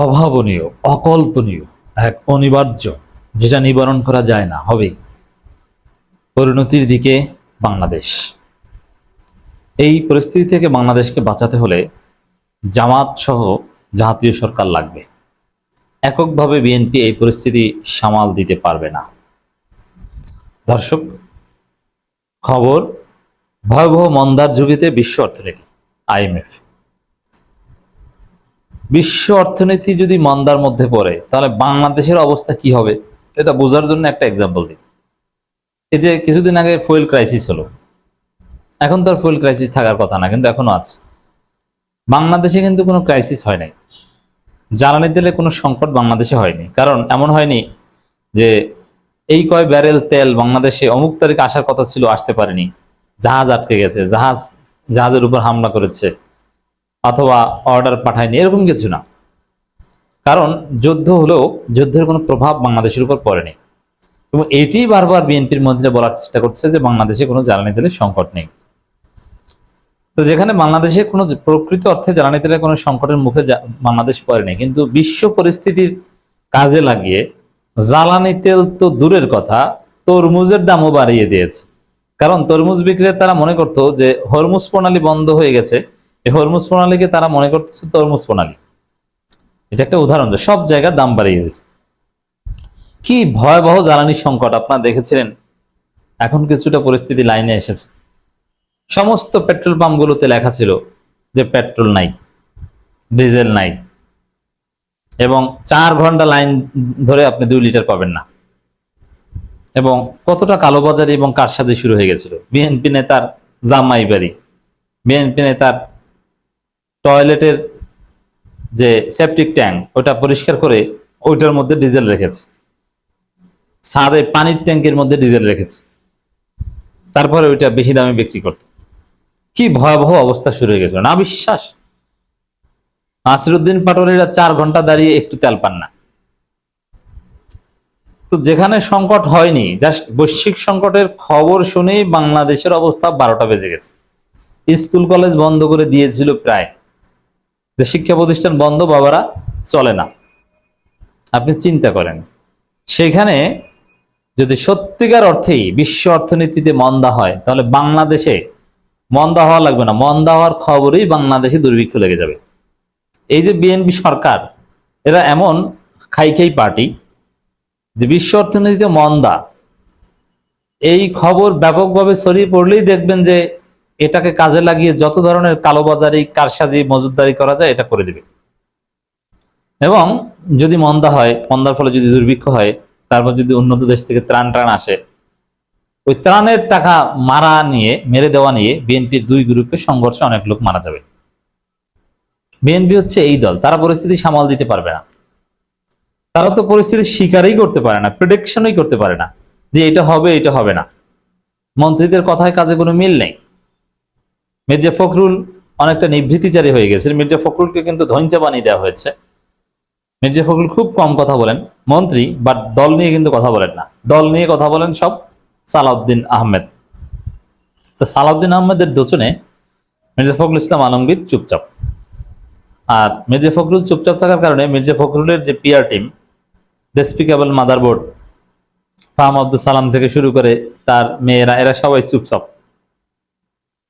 অভাবনীয়, অকল্পনীয়, এক অনিবার্য, যেটা নিবারণ করা যায় না, হবে পরিণতির দিকে বাংলাদেশ। এই পরিস্থিতি থেকে বাংলাদেশকে বাঁচাতে হলে জামাত সহ জাতীয় সরকার লাগবে। এককভাবে বিএনপি এই পরিস্থিতি সামাল দিতে পারবে না। দর্শক, খবর, ভয়াবহ মন্দার ঝুঁকিতে বিশ্ব অর্থনীতি। আইএমএফ, বিশ্ব অর্থনীতি যদি মন্দার মধ্যে পড়ে তাহলে বাংলাদেশের অবস্থা কি হবে এটা বোঝার জন্য একটা এক্সাম্পল দিই। এই যে কিছুদিন আগে ফুয়েল ক্রাইসিস হলো, এখন তো আর ফুয়েল ক্রাইসিস থাকার কথা না, কিন্তু এখনো আছে। বাংলাদেশে কিন্তু কোনো ক্রাইসিস হয় নাই, জ্বালানি তেলে কোনো সংকট বাংলাদেশে হয়নি। কারণ এমন হয়নি যে এই কয় ব্যারেল তেল বাংলাদেশে অমুক তারিখে আসার কথা ছিল, আসতে পারেনি, জাহাজ আটকে গেছে, জাহাজের উপর হামলা করেছে, অথবা অর্ডার পাঠায়নি, এরকম কিছু না। কারণ যুদ্ধ হলেও যুদ্ধের কোনো প্রভাব বাংলাদেশের উপর পড়েনি। এবং এটি বারবার বিএনপির মন্ত্রীরা বলার চেষ্টা করছে যে বাংলাদেশে কোনো জ্বালানি তেলের সংকট নেই। তো যেখানে বাংলাদেশে কোনো প্রকৃত অর্থে জ্বালানি তেলের কোনো সংকটের মুখে বাংলাদেশ পড়েনি, কিন্তু বিশ্ব পরিস্থিতির কাজে লাগিয়ে জ্বালানি তেল তো দূরের কথা, তরমুজের দামও বাড়িয়ে দিয়েছে। কারণ তরমুজ বিক্রেতারা মনে করতো যে হরমুজ প্রণালী বন্ধ হয়ে গেছে, এই হরমুজ প্রণালীকে তারা মনে করতেছে তরমুজ প্রণালী। এটা একটা উদাহরণ যে সব জায়গায় দাম বাড়িয়ে দিয়েছে। কি ভয়াবহ জ্বালানি সংকট আপনারা দেখেছিলেন। এখন কিছুটা পরিস্থিতি লাইনে এসেছে। সমস্ত পেট্রোল পাম্পগুলোতে লেখা ছিল যে পেট্রোল নাই, ডিজেল নাই, এবং 4 ঘন্টা লাইন ধরে আপনি 2 লিটার পাবেন না। এবং কতটা কালোবাজারি এবং কারসাজি শুরু হয়ে গেছিল। বিএনপি নেতার জামাই বাড়ি, বিএনপি নেতার টয়লেটের যে সেপটিক ট্যাঙ্ক ওটা পরিষ্কার করে ওইটার মধ্যে ডিজেল রেখেছে, ছাদে পানির ট্যাঙ্কের মধ্যে ডিজেল রেখেছে, তারপরে ওইটা বেশি দামে বিক্রি করত। কি ভয়াবহ অবস্থা শুরু হয়ে গেছিল, না বিশ্বাস। নাসিরউদ্দিন পাটোয়ারিরা 4 ঘন্টা দাঁড়িয়ে একটু তেল পান না। তো যেখানে সংকট হয়নি, জাস্ট বৈশ্বিক সংকটের খবর শুনেই বাংলাদেশের অবস্থা 12টা বেজে গেছে। স্কুল কলেজ বন্ধ করে দিয়েছিল প্রায়, যে শিক্ষা প্রতিষ্ঠান বন্ধ, বাবারা চলে না। আপনি চিন্তা করেন, সেখানে যদি সত্যিকার অর্থেই বিশ্ব অর্থনীতিতে মন্দা হয় তাহলে বাংলাদেশে মন্দা হওয়া লাগবে না, মন্দা হওয়ার খবরেই বাংলাদেশে দুর্ভিক্ষ লেগে যাবে। এই যে বিএনপি সরকার, এরা এমন খাই পার্টি যে বিশ্ব অর্থনীতিতে মন্দা, এই খবর ব্যাপকভাবে ছড়িয়ে পড়লেই দেখবেন যে এটাকে কাজে লাগিয়ে যত ধরনের কালোবাজারি, কারসাজি, মজুতদারি করা যায় এটা করে দেবে। এবং যদি মন্দা হয়, মন্দার ফলে যদি দুর্ভিক্ষ হয়, তারপর যদি উন্নত দেশ থেকে ত্রাণ আসে, ওই ত্রাণের টাকা মেরে দেওয়া নিয়ে বিএনপির 2 গ্রুপের সংঘর্ষে অনেক লোক মারা যাবে। বিএনপি হচ্ছে এই দল, তারা পরিস্থিতি সামাল দিতে পারবে না। তারা তো পরিস্থিতির শিকারই করতে পারে না, প্রেডিকশনই করতে পারে না যে এটা হবে, এটা হবে না। মন্ত্রীদের কথায় কাজে কোনো মিল নেই। মির্জা ফখরুল অনেকটা নিভৃতিচারী হয়ে গেছে। মির্জা ফখরুলকে কিন্তু ধৈঞ্চা বানিয়ে দেওয়া হয়েছে। মির্জা ফখরুল খুব কম কথা বলেন, মন্ত্রী, বাট দল নিয়ে কিন্তু কথা বলেন না। দল নিয়ে কথা বলেন সব সালাউদ্দিন আহমেদ। তো সালাউদ্দিন আহমেদের দোচনে মির্জা ফখরুল ইসলাম আলমগীর চুপচাপ। আর মির্জা ফখরুল চুপচাপ থাকার কারণে মির্জা ফখরুলের যে PR team, despicable motherboard, ফাহাম Abdul Salam থেকে শুরু করে তার মেয়েরা, এরা সবাই চুপচাপ।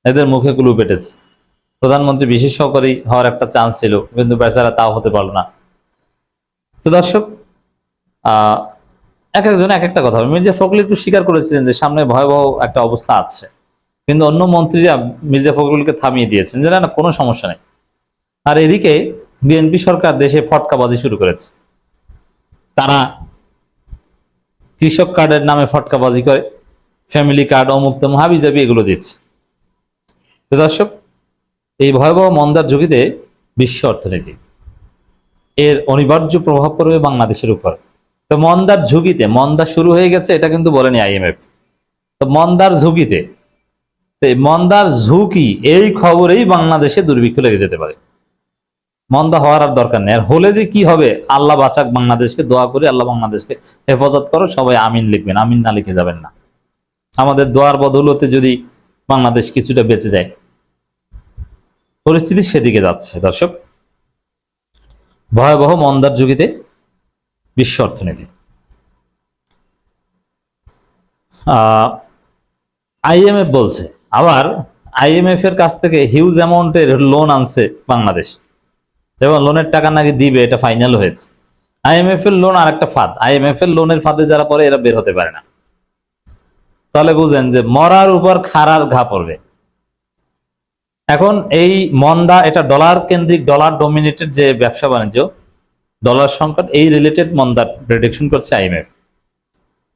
এদের মুখে কুলু পেটেছে। প্রধানমন্ত্রী বিশেষ সহকারী হওয়ার একটা চান্স ছিল, কিন্তু বেচারা তাও হতে পারলো না। তো দর্শক, এক একজন এক একটা কথা হবে। মির্জা ফখরুল একটু স্বীকার করেছিলেন যে সামনে ভয়াবহ একটা অবস্থা আছে, কিন্তু অন্য মন্ত্রীরা মির্জা ফখরুলকে থামিয়ে দিয়েছেন যে না, কোনো সমস্যা নেই। আর এদিকে বিএনপি সরকার দেশে ফটকাবাজি শুরু করেছে। তারা কৃষক কার্ডের নামে ফটকাবাজি করে, ফ্যামিলি কার্ড, অমুক তমুক হাবিজাবি এগুলো দিচ্ছে। তো দর্শক, এই ভয়াবহ মন্দার ঝুঁকিতে বিশ্ব অর্থনীতি, এর অনিবার্য প্রভাব পড়বে বাংলাদেশের উপর। তো মন্দার ঝুঁকিতে, মন্দা শুরু হয়ে গেছে এটা কিন্তু বলেনি আইএমএফ। তো মন্দার ঝুঁকিতে, মন্দার ঝুঁকি, এই খবরেই বাংলাদেশে দুর্ভিক্ষ লেগে যেতে পারে। মন্দা হওয়ার আর দরকার নেই। আর হলে যে কি হবে, আল্লাহ বাঁচাক বাংলাদেশকে, দোয়া করি আল্লাহ বাংলাদেশকে হেফাজত করো। সবাই আমিন লিখবেন, আমিন না লিখে যাবেন না। আমাদের দোয়ার বদৌলতে যদি বাংলাদেশ কিছুটা বেঁচে যায়, পরিস্থিতি সেদিকে যাচ্ছে। দর্শক, ভয়াবহ মন্দার যুগিতে বিশ্ব অর্থনীতি। আইএমএফ বলছে, আবার আইএমএফ এর কাছ থেকে হিউজ অ্যামাউন্টের লোন আনছে বাংলাদেশ, এবং লোনের টাকা নাকি দিবে, এটা ফাইনাল হয়েছে। আইএমএফ এর লোন আর একটা ফাঁদ, আইএমএফ এর লোনের ফাঁদে যারা পড়ে এরা বের হতে পারে না। তাহলে বুঝেন যে মরার উপর খাড়ার ঘা পড়বে। এখন এই মন্দা, এটা ডলার কেন্দ্রিক, ডলার ডোমিনেটেড যে ব্যবসা বাণিজ্য, ডলার সংকট, এই রিলেটেড মন্দার প্রেডিকশন করছে আইএমএফ।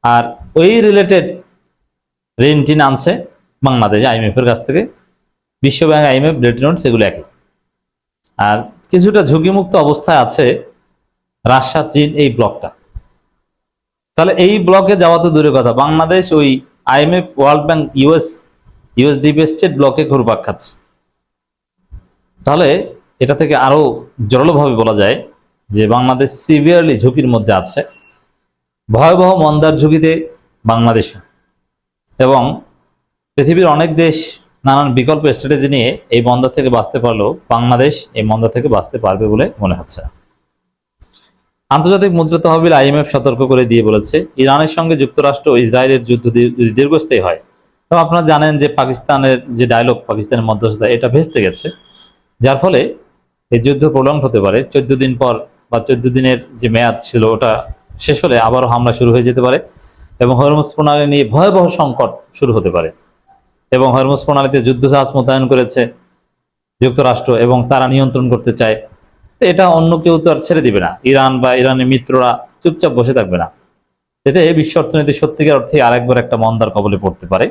আর ওই রিলেটেড ঋণ টিন আনছে বাংলাদেশ আইএমএফ এর কাছ থেকে, বিশ্বব্যাংক, আইএমএফ, ব্রেটন উডস, এগুলো একই। আর কিছুটা ঝুঁকিমুক্ত অবস্থায় আছে রাশিয়া, চীন, এই ব্লকটা। তাহলে এই ব্লকে যাওয়া তো দূরের কথা, বাংলাদেশ ওই IMF, world bank, USD vested ব্লকে ঘুরপাক খাচ্ছে। তাহলে এটা থেকে আরো জোরালোভাবে বলা যায় যে বাংলাদেশ সিভিয়ারলি ঝুঁকির মধ্যে আছে, ভয়াবহ মন্দার ঝুঁকিতে বাংলাদেশ। এবং পৃথিবীর অনেক দেশ নানান বিকল্প স্ট্র্যাটেজি নিয়ে এই মন্দা থেকে বাঁচতে পারলেও বাংলাদেশ এই মন্দা থেকে বাঁচতে পারবে বলে মনে হচ্ছে। আন্তর্জাতিক মুদ্রা তহবিল আইএমএফ সতর্ক করে দিয়ে বলেছে, ইরানের সঙ্গে যুক্তরাষ্ট্র ও ইসরায়েলের যুদ্ধ যদি দীর্ঘস্থায়ী হয়, এবং আপনারা জানেন যে পাকিস্তানের যে ডায়লগ, পাকিস্তানের মধ্যস্থতা, এটা ভেস্তে গেছে, যার ফলে এই যুদ্ধ প্রলং হতে পারে। 14 দিন পর বা 14 দিনের যে মেয়াদ ছিল ওটা শেষ হলে আবারও হামলা শুরু হয়ে যেতে পারে, এবং হরমুজ প্রণালী নিয়ে ভয়াবহ সংকট শুরু হতে পারে। এবং হরমুজ প্রণালীতে যুদ্ধজাহাজ মোতায়েন করেছে যুক্তরাষ্ট্র, এবং তারা নিয়ন্ত্রণ করতে চায়। এটা অন্য কেউ তো আর ছেড়ে দিবে না, ইরান বা ইরানের মিত্ররা চুপচাপ বসে থাকবে না। এতে বিশ্ব অর্থনীতি সত্যিকার অর্থে আরেকবার একটা মন্দার কবলে পড়তে পারে।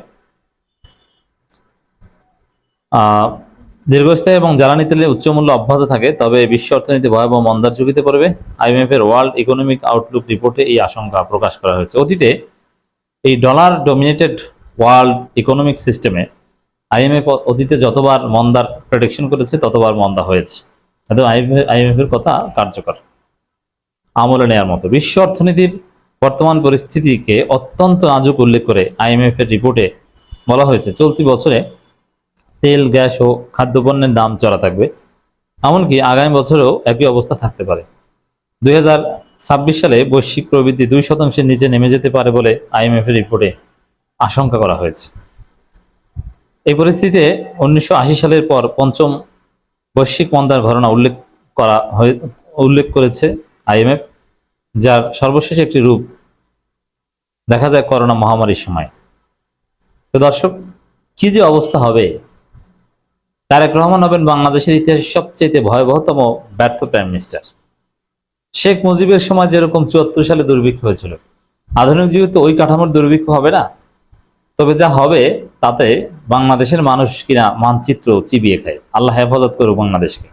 দীর্ঘস্থায়ী এবং জ্বালানি তেলের উচ্চ মূল্য অব্যাহত থাকে, তবে বিশ্ব অর্থনীতি ভয়াবহ মন্দার ঝুঁকিতে পড়বে। আইএমএফ এর ওয়ার্ল্ড ইকোনমিক আউটলুক রিপোর্টে এই আশঙ্কা প্রকাশ করা হয়েছে। অতীতে এই ডলার ডমিনেটেড ওয়ার্ল্ড ইকোনমিক সিস্টেমে আইএমএফ অতীতে যতবার মন্দার প্রেডিকশন করেছে ততবার মন্দা হয়েছে। আইএমএফ এর কথা কার্যকর, আমলে নেওয়ার মতো। বিশ্ব অর্থনীতির বর্তমান পরিস্থিতিকে অত্যন্ত নাজুক উল্লেখ করে আইএমএফ এর রিপোর্টে বলা হয়েছে, চলতি বছরে তেল, গ্যাস ও খাদ্যপণ্যের দাম চড়া থাকবে, এমনকি আগামী বছরেও একই অবস্থা থাকতে পারে। 2026 সালে বৈশ্বিক প্রবৃদ্ধি 2% নিচে নেমে যেতে পারে বলে আইএমএফ এর রিপোর্টে আশঙ্কা করা হয়েছে। এই পরিস্থিতিতে 1980 সালের পর পঞ্চম বৈশ্বিক মন্দার ঘটনা উল্লেখ করেছে আইএমএফ, যার সর্বশেষ একটি রূপ দেখা যায় করোনা মহামারীর সময়। তো দর্শক, কি যে অবস্থা হবে! তারেক রহমান হবেন বাংলাদেশের ইতিহাসের সবচেয়ে ভয়াবহতম ব্যর্থ প্রাইম মিনিস্টার। শেখ মুজিবের সময় যেরকম 74 সালে দুর্ভিক্ষ হয়েছিল, আধুনিক যুগে তো ওই কাঠামোর দুর্ভিক্ষ হবে না। তবে যা হবে তাতে বাংলাদেশের মানুষ কিনা মানচিত্র চিবিয়ে খায়। আল্লাহ হেফাজত করুক বাংলাদেশকে।